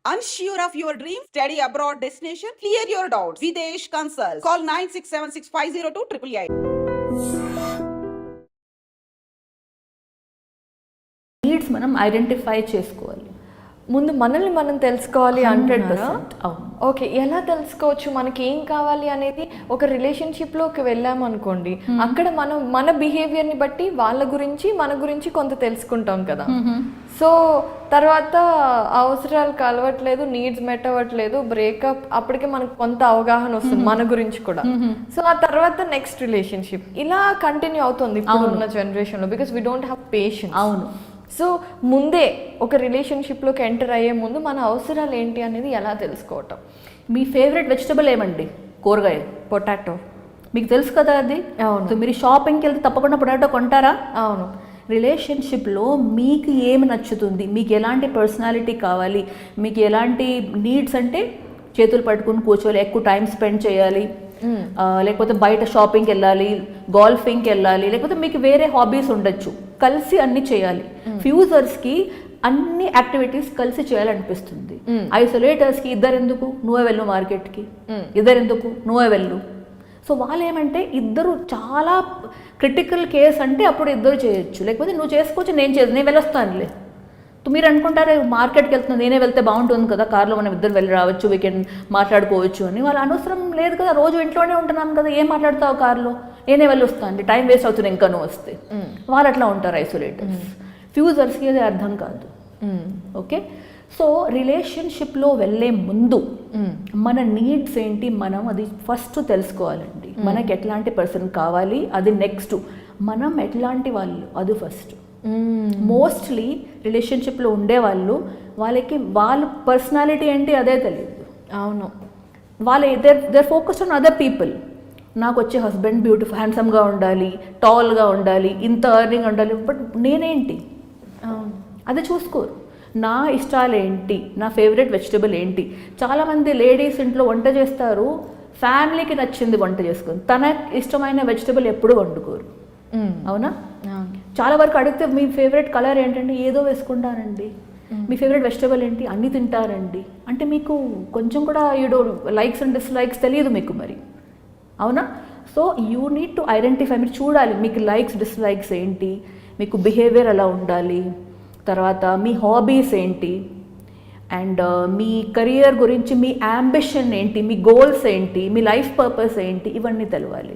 Unsure of your dream? Study abroad destination? Clear your doubts. Videsh Consult. Call 9676502888. Needs మనం identify చేసుకోవాలి. ముందు మనల్ని మనం తెలుసుకోవాలి 100%. అవును. ఓకే, ఎలా తెలుసుకోవచ్చు మనకి ఏం కావాలి అనేది? ఒక రిలేషన్షిప్లోకి వెళ్ళాము అనుకోండి, అక్కడ మనం మన బిహేవియర్ని బట్టి వాళ్ళ గురించి మన గురించి కొంత తెలుసుకుంటాం కదా. సో తర్వాత అవసరాలు కలవట్లేదు, నీడ్స్ మెట్ అవ్వట్లేదు, బ్రేకప్, అప్పటికే మనకు కొంత అవగాహన వస్తుంది మన గురించి కూడా. సో ఆ తర్వాత నెక్స్ట్ రిలేషన్షిప్ ఇలా కంటిన్యూ అవుతుంది ఇప్పుడు ఉన్న జనరేషన్లో, because we don't have patience. అవును. సో ముందే ఒక రిలేషన్షిప్లోకి ఎంటర్ అయ్యే ముందు మన అవసరాలు ఏంటి అనేది ఎలా తెలుసుకోవటం? మీ ఫేవరెట్ వెజిటబుల్ ఏమండి? కూరగాయ, పొటాటో. మీకు తెలుసు కదా అది. అవును. సో మీరు షాపింగ్కి వెళ్తే తప్పకుండా పొటాటో కొంటారా? అవును. రిలేషన్షిప్లో మీకు ఏమి నచ్చుతుంది, మీకు ఎలాంటి పర్సనాలిటీ కావాలి, మీకు ఎలాంటి నీడ్స్ అంటే చేతులు పట్టుకుని కూర్చోవాలి, ఎక్కువ టైం స్పెండ్ చేయాలి, లేకపోతే బయట షాపింగ్కి వెళ్ళాలి, గోల్ఫింగ్కి వెళ్ళాలి, లేకపోతే మీకు వేరే హాబీస్ ఉండొచ్చు, కలిసి అన్ని చేయాలి. ఫ్యూజర్స్కి అన్ని యాక్టివిటీస్ కలిసి చేయాలనిపిస్తుంది. ఐసోలేటర్స్కి ఇద్దరెందుకు, నువ్వే వెళ్ళు మార్కెట్కి, ఇద్దరెందుకు, నువ్వే వెళ్ళు. సో వాళ్ళు ఏమంటే ఇద్దరు చాలా క్రిటికల్ కేస్ అంటే అప్పుడు ఇద్దరు చేయొచ్చు, లేకపోతే నువ్వు చేసుకోవచ్చు, నేను వెళ్ళొస్తానులే. మీరు అనుకుంటారు మార్కెట్కి వెళ్తున్నా, నేనే వెళ్తే బాగుంటుంది కదా, కార్లో మనం ఇద్దరు వెళ్ళి రావచ్చు, వీకెండ్ మాట్లాడుకోవచ్చు అని. వాళ్ళు అనవసరం లేదు కదా, రోజు ఇంట్లోనే ఉంటున్నాం కదా, ఏం మాట్లాడతావు కార్లో, నేనే వెళ్ళి వస్తాను, టైం వేస్ట్ అవుతుంది ఇంకా నువ్వు వస్తే. వాళ్ళు అట్లా ఉంటారు ఐసోలేటర్స్. ఫ్యూజర్స్కి అది అర్థం కాదు. ఓకే, సో రిలేషన్షిప్లో వెళ్ళే ముందు మన నీడ్స్ ఏంటి మనం అది ఫస్ట్ తెలుసుకోవాలండి. మనకి ఎట్లాంటి పర్సన్ కావాలి అది నెక్స్ట్, మనం ఎట్లాంటి వాళ్ళు అది ఫస్ట్. మోస్ట్లీ రిలేషన్షిప్లో ఉండేవాళ్ళు వాళ్ళకి వాళ్ళ పర్సనాలిటీ ఏంటి అదే తెలియదు. అవును. వాళ్ళు their focused on other people. నాకు వచ్చే హస్బెండ్ బ్యూటిఫుల్ హ్యాండ్సమ్గా ఉండాలి, టాల్గా ఉండాలి, ఇంత ఎర్నింగ్ ఉండాలి, బట్ నేనేంటి అదే చూసుకోరు. నా ఇష్టాలు ఏంటి, నా ఫేవరెట్ వెజిటబుల్ ఏంటి. చాలామంది లేడీస్ ఇంట్లో వంట చేస్తారు, ఫ్యామిలీకి నచ్చింది వంట చేసుకొని తన ఇష్టమైన వెజిటబుల్ ఎప్పుడు వండుకోరు. అవునా? చాలా వరకు అడిగితే మీ ఫేవరెట్ కలర్ ఏంటంటే ఏదో వేసుకుంటారండి. మీ ఫేవరెట్ వెజిటబుల్ ఏంటి, అన్నీ తింటారండి. అంటే మీకు కొంచెం కూడా లైక్స్ అండ్ డిస్లైక్స్ తెలియదు మీకు మరి. అవునా? So you need to identify. మీరు చూడాలి మీకు లైక్స్ డిస్లైక్స్ ఏంటి, మీకు బిహేవియర్ ఎలా ఉండాలి, తర్వాత మీ హాబీస్ ఏంటి, అండ్ మీ కెరియర్ గురించి మీ అంబిషన్ ఏంటి, మీ గోల్స్ ఏంటి, మీ లైఫ్ పర్పస్ ఏంటి, ఇవన్నీ తెలవాలి.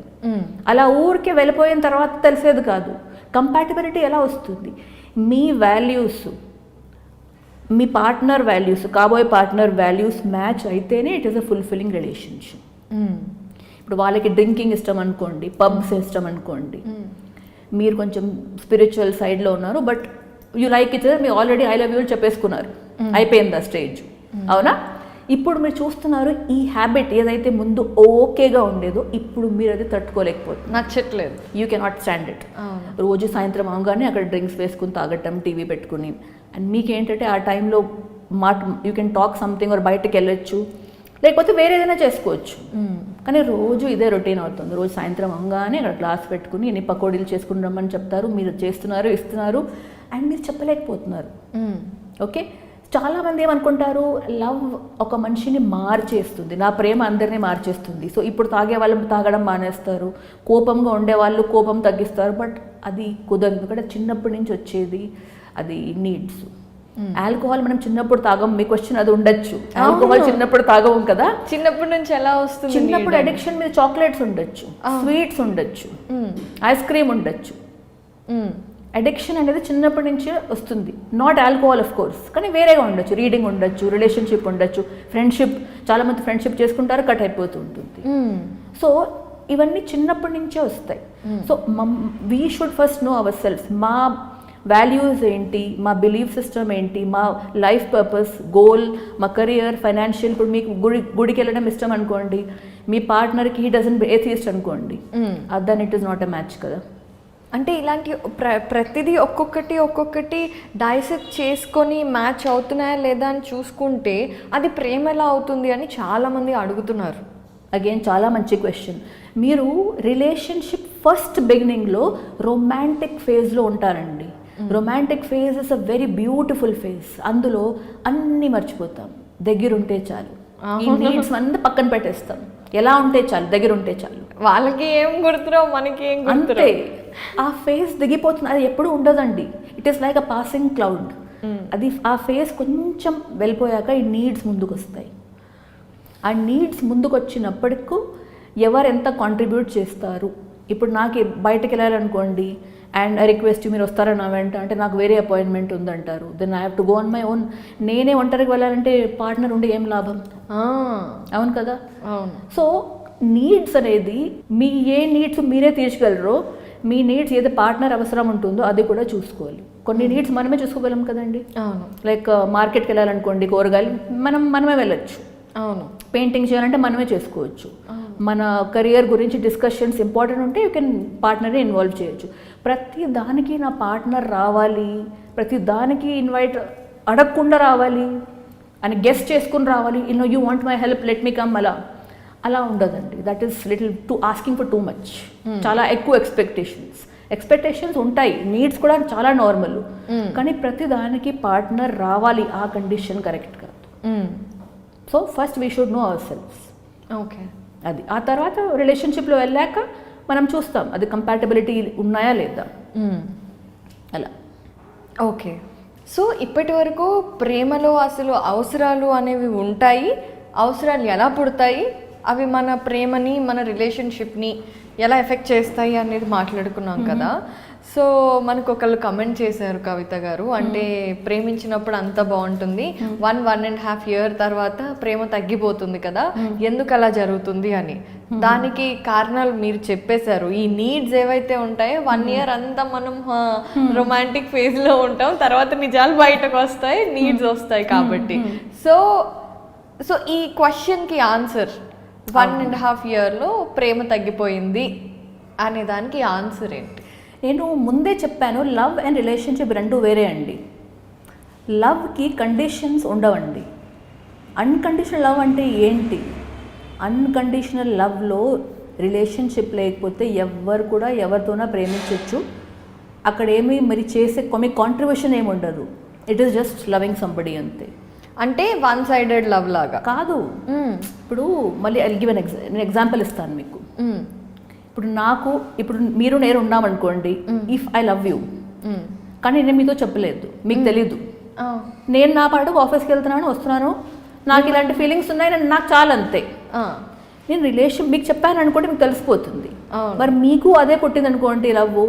అలా ఊరికే వెళ్ళిపోయిన తర్వాత తెలిసేది కాదు. కంపాటిబిలిటీ ఎలా వస్తుంది? మీ వాల్యూస్, మీ పార్ట్నర్ వాల్యూస్, కాబోయే పార్ట్నర్ వాల్యూస్ మ్యాచ్ అయితేనే it is a fulfilling relationship. ఇప్పుడు వాళ్ళకి డ్రింకింగ్ ఇష్టం అనుకోండి, పబ్స్ ఇష్టం అనుకోండి, మీరు కొంచెం స్పిరిచువల్ సైడ్లో ఉన్నారు, బట్ యూ లైక్ ఇట్, మీరు ఆల్రెడీ ఐ లవ్ యూ చెప్పేసుకున్నారు, అయిపోయింది ఆ స్టేజ్. అవునా? ఇప్పుడు మీరు చూస్తున్నారు ఈ హ్యాబిట్ ఏదైతే ముందు ఓకేగా ఉండేదో ఇప్పుడు మీరు అది తట్టుకోలేకపోతుంది, నచ్చట్లేదు, యూ కెనాట్ స్టాండ్ ఇట్. రోజు సాయంత్రం అవగానే అక్కడ డ్రింక్స్ వేసుకుని తాగటం, టీవీ పెట్టుకుని, అండ్ మీకేంటంటే ఆ టైంలో you can talk something, or బయటకు వెళ్ళొచ్చు, లేకపోతే వేరే ఏదైనా చేసుకోవచ్చు. కానీ రోజు ఇదే రొటీన్ అవుతుంది. రోజు సాయంత్రం అవగానే అక్కడ గ్లాస్ పెట్టుకుని ఎన్ని పకోడీలు చేసుకుని రమ్మని చెప్తారు, మీరు చేస్తున్నారు, ఇస్తున్నారు, అండ్ మీరు చెప్పలేకపోతున్నారు. ఓకే, చాలామంది ఏమనుకుంటారు, లవ్ ఒక మనిషిని మార్చేస్తుంది, నా ప్రేమ అందరినీ మార్చేస్తుంది. సో ఇప్పుడు తాగే వాళ్ళు తాగడం మానేస్తారు, కోపంగా ఉండేవాళ్ళు కోపం తగ్గిస్తారు, బట్ అది కుదరదు. ఎందుకంటే చిన్నప్పటి నుంచి వచ్చేది అది నీడ్స్. ఆల్కహాల్ మనం చిన్నప్పుడు తాగం, మీ క్వశ్చన్ అది ఉండొచ్చు. ఆల్కహాల్ చిన్నప్పుడు తాగం కదా, చిన్నప్పటి నుంచి ఎలా వస్తుంది? చిన్నప్పుడు అడిక్షన్ మీద చాక్లెట్స్ ఉండొచ్చు, స్వీట్స్ ఉండొచ్చు, ఐస్ క్రీమ్ ఉండొచ్చు. అడిక్షన్ అనేది చిన్నప్పటి నుంచే వస్తుంది. నాట్ ఆల్కహాల్ ఆఫ్ కోర్స్, కానీ వేరేగా ఉండొచ్చు, రీడింగ్ ఉండొచ్చు, రిలేషన్షిప్ ఉండొచ్చు, ఫ్రెండ్షిప్. చాలామంది ఫ్రెండ్షిప్ చేసుకుంటారు, కట్ అయిపోతూ ఉంటుంది. సో ఇవన్నీ చిన్నప్పటి నుంచే వస్తాయి. So we should first know our self. మా వాల్యూస్ ఏంటి, మా బిలీఫ్ సిస్టమ్ ఏంటి, మా లైఫ్ పర్పస్, గోల్, మా కెరియర్, ఫైనాన్షియల్. ఇప్పుడు మీకు గుడికి వెళ్ళడం ఇష్టం అనుకోండి, మీ పార్ట్నర్కి హీ డజంట్ ఏథియిస్ట్ అనుకోండి, then it is not a match కదా. అంటే ఇలాంటి ప్రతిదీ ఒక్కొక్కటి డైసెక్ట్ చేసుకొని మ్యాచ్ అవుతున్నాయా లేదా అని చూసుకుంటే అది ప్రేమ ఎలా అవుతుంది అని చాలామంది అడుగుతున్నారు. అగైన్ చాలా మంచి క్వశ్చన్. మీరు రిలేషన్షిప్ ఫస్ట్ బిగినింగ్లో రొమాంటిక్ ఫేజ్లో ఉంటారండి. Romantic phase is a very beautiful phase. అందులో అన్నీ మర్చిపోతాం, దగ్గర ఉంటే చాలు. ఈ నీడ్స్ అన్నీ పక్కన పెట్టేస్తాం. ఎలా ఉంటే చాలు, దగ్గర ఉంటే చాలు. వాళ్ళకి ఏం గుర్తురావు, మనకి ఏం అంతే. గుర్తురావు. ఆ ఫేస్ దిగిపోతుంది, అది ఎప్పుడు ఉండదండి. It is like a passing cloud. అది ఆ ఫేస్ కొంచెం వెళ్ళిపోయాక ఈ నీడ్స్ ముందుకు వస్తాయి. ఆ నీడ్స్ ముందుకు వచ్చినప్పటికూ ఎవరు ఎంత కాంట్రిబ్యూట్ చేస్తారు. ఇప్పుడు నాకు బయటకు వెళ్ళాలనుకోండి, అండ్ ఐ రిక్వెస్ట్ మీరు వస్తారా నా వెంట అంటే నాకు వేరే అపాయింట్మెంట్ ఉందంటారు, then I have to go on my own. నేనే ఒంటరికి వెళ్ళాలంటే పార్ట్నర్ ఉండి ఏం లాభం? అవును కదా. అవును. సో నీడ్స్ అనేది మీ ఏ నీడ్స్ మీరే తీర్చగలరో, మీ నీడ్స్ ఏదో పార్ట్నర్ అవసరం ఉంటుందో అది కూడా చూసుకోవాలి. కొన్ని నీడ్స్ మనమే చూసుకోగలం కదండి. అవును. లైక్ మార్కెట్కి వెళ్ళాలనుకోండి, కూరగాయలు మనమే వెళ్ళచ్చు. అవును. పెయింటింగ్ చేయాలంటే మనమే చేసుకోవచ్చు. మన కెరియర్ గురించి డిస్కషన్స్ ఇంపార్టెంట్ ఉంటే యూ కెన్ పార్ట్నర్ని ఇన్వాల్వ్ చేయొచ్చు. ప్రతి దానికి నా పార్ట్నర్ రావాలి, ప్రతి దానికి ఇన్వైట్ అడగకుండా రావాలి అని గెస్ట్ చేసుకుని రావాలి. You want my help, let me come, అలా ఉండదండి. That is little too asking for too much. చాలా ఎక్కువ ఎక్స్పెక్టేషన్స్ ఉంటాయి. నీడ్స్ కూడా చాలా నార్మల్. కానీ ప్రతి దానికి పార్ట్నర్ రావాలి, ఆ కండిషన్ కరెక్ట్ కాదు. So first we should know our selfs. Okay. అది ఆ తర్వాత రిలేషన్షిప్లో వెళ్ళాక మనం చూస్తాం అది కంపాటబిలిటీ ఉన్నాయా లేదా అలా. ఓకే. సో ఇప్పటి వరకు ప్రేమలో అసలు అవసరాలు అనేవి ఉంటాయి, అవసరాలు ఎలా పుడతాయి, అవి మన ప్రేమని మన రిలేషన్షిప్ని ఎలా ఎఫెక్ట్ చేస్తాయి అనేది మాట్లాడుకున్నాం కదా. సో మనకు ఒకళ్ళు కమెంట్ చేశారు కవిత గారు, అంటే ప్రేమించినప్పుడు అంత బాగుంటుంది, 1.5 year తర్వాత ప్రేమ తగ్గిపోతుంది కదా, ఎందుకు అలా జరుగుతుంది అని. దానికి కారణాలు మీరు చెప్పేశారు. ఈ నీడ్స్ ఏవైతే ఉంటాయో 1 year అంతా మనం రొమాంటిక్ ఫేజ్ లో ఉంటాం, తర్వాత నిజాలు బయటకు వస్తాయి, నీడ్స్ వస్తాయి కాబట్టి. సో ఈ క్వశ్చన్కి ఆన్సర్ 1.5 yearలో ప్రేమ తగ్గిపోయింది అనే దానికి ఆన్సర్ ఏంటి? నేను ముందే చెప్పాను, లవ్ అండ్ రిలేషన్షిప్ రెండు వేరే అండి. లవ్కి కండిషన్స్ ఉండవండి. అన్కండిషనల్ లవ్ అంటే ఏంటి? అన్కండిషనల్ లవ్లో రిలేషన్షిప్ లేకపోతే ఎవ్వరు కూడా ఎవరితోనా ప్రేమించవచ్చు. అక్కడ ఏమి మరి చేసే కొన్ని కాంట్రిబ్యూషన్ ఏమి ఉండదు. It is just loving somebody అంతే. అంటే వన్ సైడెడ్ లవ్ లాగా కాదు. ఇప్పుడు మళ్ళీ నేను ఎగ్జాంపుల్ ఇస్తాను మీకు. ఇప్పుడు మీరు నేను ఉన్నామనుకోండి, ఇఫ్ ఐ లవ్ యూ, కానీ నేను మీతో చెప్పలేదు, మీకు తెలీదు, నేను నా పాటుకు ఆఫీస్కి వెళ్తున్నాను వస్తున్నాను, నాకు ఇలాంటి ఫీలింగ్స్ ఉన్నాయి, నాకు చాలా అంతే. నేను రిలేషన్ మీకు చెప్పాను అనుకోండి, మీకు తెలిసిపోతుంది. మరి మీకు అదే పుట్టింది అనుకోండి లవ్,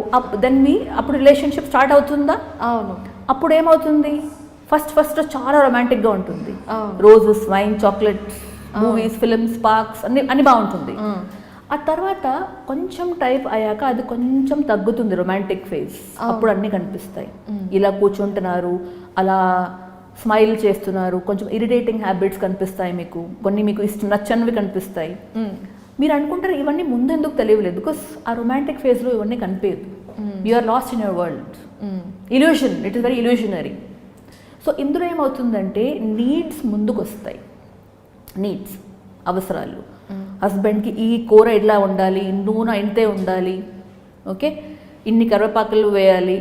దెన్ అప్పుడు రిలేషన్షిప్ స్టార్ట్ అవుతుందా? అవును. అప్పుడు ఏమవుతుంది? ఫస్ట్ చాలా రొమాంటిక్గా ఉంటుంది. Roses, wine, chocolates, movies, films, parks అన్ని బాగుంటుంది. ఆ తర్వాత కొంచెం టైప్ అయ్యాక అది కొంచెం తగ్గుతుంది, రొమాంటిక్ ఫేజ్. అప్పుడు అన్నీ కనిపిస్తాయి. ఇలా కూర్చుంటున్నారు, అలా స్మైల్ చేస్తున్నారు, కొంచెం ఇరిటేటింగ్ హ్యాబిట్స్ కనిపిస్తాయి మీకు, కొన్ని మీకు నచ్చనివి కనిపిస్తాయి. మీరు అనుకుంటారు ఇవన్నీ ముందు ఎందుకు తెలియలేదు, బికాస్ ఆ రొమాంటిక్ ఫేజ్లో ఇవన్నీ కనిపించదు. You are lost in your world. Illusion, it is very illusionary. So ఇందులో ఏమవుతుందంటే నీడ్స్ ముందుకు వస్తాయి. నీడ్స్, అవసరాలు. హస్బెండ్కి ఈ కూర ఇట్లా ఉండాలి, నూనె ఇంతే ఉండాలి, ఓకే, ఇన్ని కరివేపాకులు వేయాలి,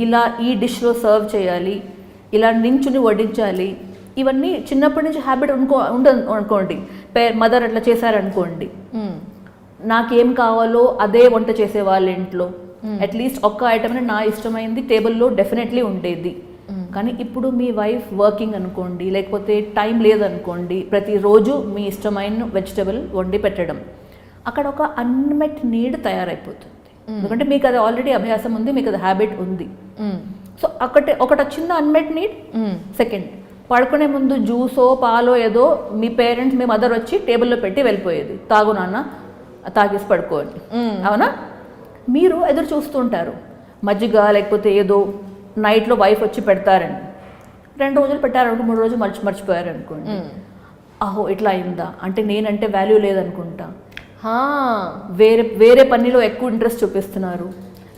ఇలా ఈ డిష్లో సర్వ్ చేయాలి, ఇలా నించుని వడ్డించాలి. ఇవన్నీ చిన్నప్పటి నుంచి హ్యాబిట్ ఉండదు అనుకోండి. మదర్ అట్లా చేశారనుకోండి, నాకేం కావాలో అదే వంట చేసే వాళ్ళ ఇంట్లో అట్లీస్ట్ ఒక్క ఐటమ్ నా ఇష్టమైంది టేబుల్లో డెఫినెట్లీ ఉండేది. కానీ ఇప్పుడు మీ వైఫ్ వర్కింగ్ అనుకోండి, లేకపోతే టైం లేదనుకోండి, ప్రతిరోజు మీ ఇష్టమైన వెజిటబుల్ వండి పెట్టడం, అక్కడ ఒక అన్మెట్ నీడ్ తయారైపోతుంది. ఎందుకంటే మీకు అది ఆల్రెడీ అభ్యాసం ఉంది, మీకు అది హ్యాబిట్ ఉంది. సో ఒకటి వచ్చింది అన్మెట్ నీడ్. సెకండ్, పడుకునే ముందు జ్యూసో పాలో ఏదో మీ పేరెంట్స్, మీ మదర్ వచ్చి టేబుల్లో పెట్టి వెళ్ళిపోయేది, తాగు నాన్న, తాగేసి పడుకోండి, అవునా? మీరు ఎదురు చూస్తుంటారు, మజ్జిగ లేకపోతే ఏదో నైట్లో వైఫ్ వచ్చి పెడతారండి. 2 రోజులు పెట్టారనుకో, 3 రోజులు మర్చిపోయారు అనుకోండి, అహో ఇట్లా అయిందా అంటే నేనంటే వాల్యూ లేదనుకుంటా, వేరే పనిలో ఎక్కువ ఇంట్రెస్ట్ చూపిస్తున్నారు,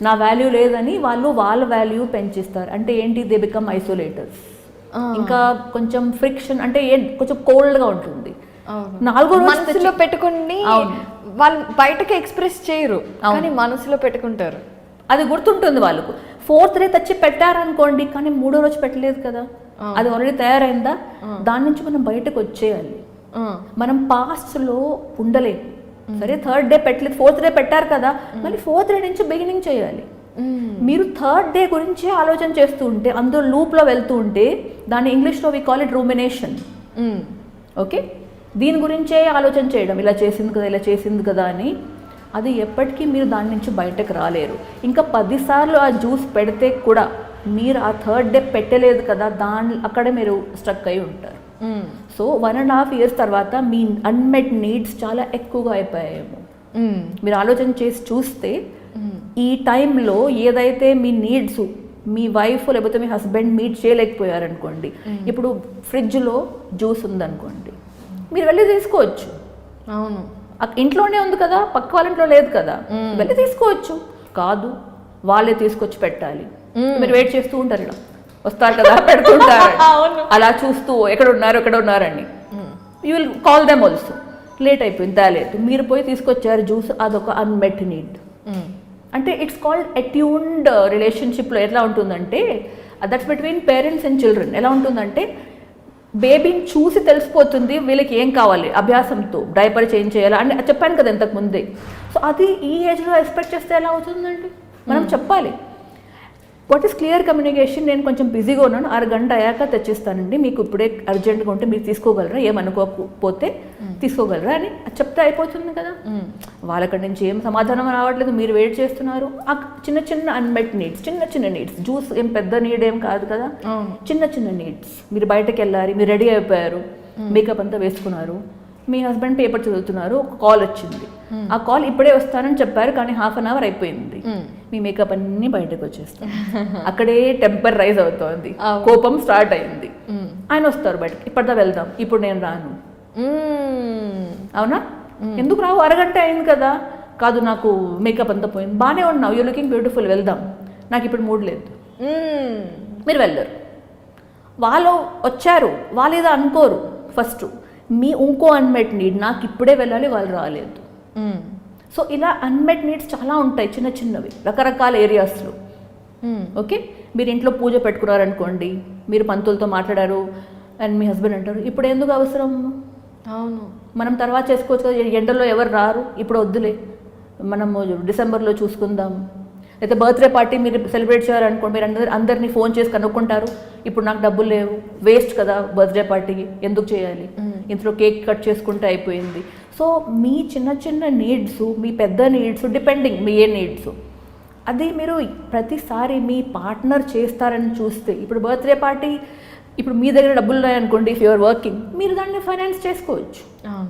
నా వాల్యూ లేదని వాళ్ళ వాల్యూ పెంచిస్తారు. అంటే ఏంటి? They become isolators. ఇంకా కొంచెం ఫ్రిక్షన్, అంటే కొంచెం కోల్డ్గా ఉంటుంది. 4వ రోజు మనసులో పెట్టుకుని వాళ్ళు బయటకి ఎక్స్ప్రెస్ చేయరు, కానీ మనసులో పెట్టుకుంటారు. అది గుర్తుంటుంది వాళ్ళకు. 4th డే తెచ్చి పెట్టారనుకోండి, కానీ 3వ రోజు పెట్టలేదు కదా, అది ఆల్రెడీ తయారైందా, దాని నుంచి మనం బయటకు వచ్చేయాలి. మనం పాస్ట్లో ఉండలేము. సరే థర్డ్ డే పెట్టలేదు, ఫోర్త్ డే పెట్టారు కదా, మళ్ళీ ఫోర్త్ డే నుంచి బిగినింగ్ చేయాలి. మీరు థర్డ్ డే గురించి ఆలోచన చేస్తూ ఉంటే, అందులో లూప్లో వెళ్తూ ఉంటే, దాన్ని ఇంగ్లీష్లో వి కాల్ ఇట్ రూమినేషన్. ఓకే, దీని గురించే ఆలోచన చేయడం, ఇలా చేసింది కదా, ఇలా చేసింది కదా అని. అది ఎప్పటికీ మీరు దాని నుంచి బయటకు రాలేరు. ఇంకా 10 సార్లు ఆ జ్యూస్ పెడితే కూడా మీరు ఆ థర్డ్ డే పెట్టలేదు కదా, అక్కడే మీరు స్ట్రక్ అయి ఉంటారు. సో 1.5 years తర్వాత మీ అన్మెట్ నీడ్స్ చాలా ఎక్కువగా అయిపోయాయేమో. మీరు ఆలోచన చేసి చూస్తే ఈ టైంలో ఏదైతే మీ నీడ్స్ మీ వైఫ్ లేకపోతే మీ హస్బెండ్ మీట్ చేయలేకపోయారనుకోండి, ఇప్పుడు ఫ్రిడ్జ్లో జ్యూస్ ఉందనుకోండి, మీరు వెళ్ళి తీసుకోవచ్చు. అవును, ఇంట్లోనే ఉంది కదా, పక్క వాళ్ళ ఇంట్లో లేదు కదా, వెళ్ళి తీసుకోవచ్చు. కాదు, వాళ్ళే తీసుకొచ్చి పెట్టాలి. మీరు వెయిట్ చేస్తూ ఉంటారు, ఇలా వస్తారు కదా, పెడుతుంటారు, అలా చూస్తూ ఎక్కడ ఉన్నారని. You will call them also. Late అయిపోయింది, తేలేదు, మీరు పోయి తీసుకొచ్చారు జ్యూస్, అదొక అన్మెట్ నీడ్. అంటే ఇట్స్ కాల్డ్ అట్యూన్డ్ రిలేషన్షిప్లో ఎట్లా ఉంటుందంటే, that's between parents and children. ఎలా ఉంటుందంటే, బేబీని చూసి తెలిసిపోతుంది వీళ్ళకి ఏం కావాలి, అభ్యాసంతో డైపర్ చేంజ్ చేయాలా అని చెప్పాను కదా ఇంతకు ముందే. సో అది ఈ ఏజ్లో ఎక్స్పెక్ట్ చేస్తే ఎలా అవుతుందండి? మనం చెప్పాలి. What is clear communication? నేను కొంచెం బిజీగా ఉన్నాను, 1 గంట అయ్యాక తెచ్చిస్తానండి, మీకు ఇప్పుడే అర్జెంట్గా ఉంటే మీరు తీసుకోగలరా, ఏమనుకోకపోతే తీసుకోగలరా అని చెప్తే అయిపోతుంది కదా. వాళ్ళక్కడి నుంచి ఏం సమాధానం రావట్లేదు, మీరు వెయిట్ చేస్తున్నారు. ఆ చిన్న అన్మెట్ నీడ్స్, చిన్న నీడ్స్, జ్యూస్ ఏం పెద్ద నీడ్ ఏం కాదు కదా, చిన్న నీడ్స్. మీరు బయటకు వెళ్ళాలి, మీరు రెడీ అయిపోయారు, మేకప్ అంతా వేసుకున్నారు, మీ హస్బెండ్ పేపర్ చదువుతున్నారు, ఒక కాల్ వచ్చింది. ఆ కాల్ ఇప్పుడే వస్తానని చెప్పారు, కానీ 1/2 hour అయిపోయింది. మీ మేకప్ అన్నీ బయటకు వచ్చేస్తాం, అక్కడే టెంపర్ రైజ్ అవుతోంది, కోపం స్టార్ట్ అయింది. ఆయన వస్తారు బయటకు, ఇప్పటిదా వెళ్దాం, ఇప్పుడు నేను రాను. అవునా? ఎందుకు రావు, 1 గంట అయింది కదా. కాదు, నాకు మేకప్ అంతా పోయింది, బాగానే ఉన్నావు, యూ లుకింగ్ బ్యూటిఫుల్, వెళ్దాం, నాకు ఇప్పుడు మూడ్ లేదు. మీరు వెళ్ళరు. వాళ్ళు వచ్చారు, వాళ్ళు ఏదో అనుకోరు. ఫస్ట్ మీ ఇంకో అన్మెట్ నీడ్, నాకు ఇప్పుడే వెళ్ళాలి, వాళ్ళు రాలేదు. సో ఇలా అన్మెట్ నీడ్స్ చాలా ఉంటాయి, చిన్నవి, రకరకాల ఏరియాస్లో. ఓకే, మీరు ఇంట్లో పూజ పెట్టుకున్నారనుకోండి, మీరు పంతులతో మాట్లాడారు అండ్ మీ హస్బెండ్ అంటారు, ఇప్పుడు ఎందుకు అవసరం, అవును మనం మనం తర్వాత చేసుకోవచ్చు కదా, ఎండలో ఎవరు రారు, ఇప్పుడు వద్దులే, మనము డిసెంబర్లో చూసుకుందాం. అయితే బర్త్డే పార్టీ మీరు సెలబ్రేట్ చేయాలనుకోండి, మీరు అందరినీ ఫోన్ చేసి కనుక్కుంటారు, ఇప్పుడు నాకు డబ్బులు లేవు, వేస్ట్ కదా బర్త్డే పార్టీకి, ఎందుకు చేయాలి, ఇంట్లో కేక్ కట్ చేసుకుంటే అయిపోయింది. సో మీ చిన్న నీడ్స్, మీ పెద్ద నీడ్స్, డిపెండింగ్ మీ ఏ నీడ్స్, అది మీరు ప్రతిసారి మీ పార్ట్నర్ చేస్తారని చూస్తే, ఇప్పుడు బర్త్డే పార్టీ, ఇప్పుడు మీ దగ్గర డబ్బులు ఉన్నాయనుకోండి, ఇఫ్ యూఆర్ వర్కింగ్, మీరు దాన్ని ఫైనాన్స్ చేసుకోవచ్చు.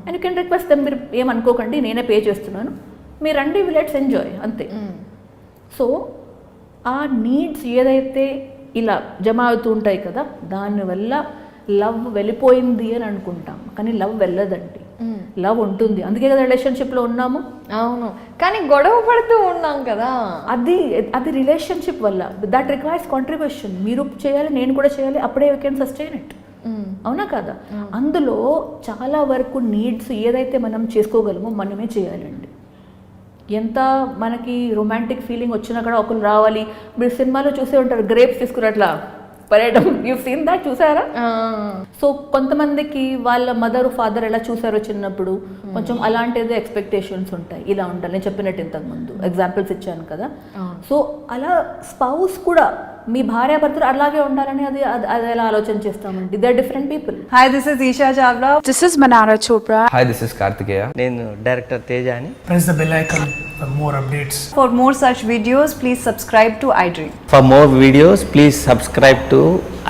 And you can request them, మీరు ఏమనుకోకండి, నేనే పే చేస్తున్నాను, మీరు రండి, లెట్స్ ఎంజాయ్, అంతే. సో ఆ నీడ్స్ ఏదైతే ఇలా జమ అవుతూ ఉంటాయి కదా, దానివల్ల లవ్ వెళ్ళిపోయింది అని అనుకుంటాం, కానీ లవ్ వెళ్ళదండి, లవ్ ఉంటుంది. అందుకే కదా రిలేషన్షిప్లో ఉన్నాము. అవును, కానీ గొడవ పడుతూ ఉన్నాం కదా, అది రిలేషన్షిప్ వల్ల. That requires contribution. మీరు చేయాలి, నేను కూడా చేయాలి, అప్పుడే వీ కెన్ సస్టైన్ ఇట్. అవునా కదా? అందులో చాలా వరకు నీడ్స్ ఏదైతే మనం చేసుకోగలమో మనమే చేయాలండి. ఎంత మనకి రొమాంటిక్ ఫీలింగ్ వచ్చినా కూడా ఒకరు రావాలి. మీరు సినిమాలో చూసే ఉంటారు, గ్రేప్స్ తీసుకుని అట్లా పరేయడం, యూ సీన్ దాట్, చూసారా? సో కొంతమందికి వాళ్ళ మదర్ ఫాదర్ ఎలా చూసారో చిన్నప్పుడు, కొంచెం అలాంటిదో ఎక్స్పెక్టేషన్స్ ఉంటాయి, ఇలా ఉండాలి. నేను చెప్పినట్టు ఇంతకుముందు ఎగ్జాంపుల్స్ ఇచ్చాను కదా. సో అలా స్పౌస్ కూడా, మీ భార్యాభర్తలు అలాగే ఉండాలని అది ఎలా ఆలోచన చేస్తామండి. They are different people. Hi, this is Isha Chavla. This is Manara Chopra. Hi, this is Kartikeya. నేను డైరెక్టర్ తేజ అని. Press the bell icon for more updates. For more such videos, please subscribe to iDream. For more videos, please subscribe to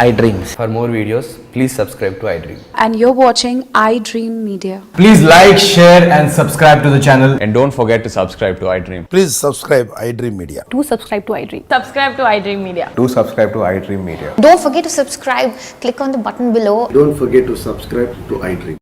iDreams. For more videos, please subscribe to iDream. And you're watching iDream Media. Please like, share and subscribe to the channel. And don't forget to subscribe to iDream. Please subscribe iDream Media. Do subscribe to iDream. subscribe to iDream Media. Do subscribe to iDream Media. Don't forget to subscribe. Click on the button below. Don't forget to subscribe to iDream.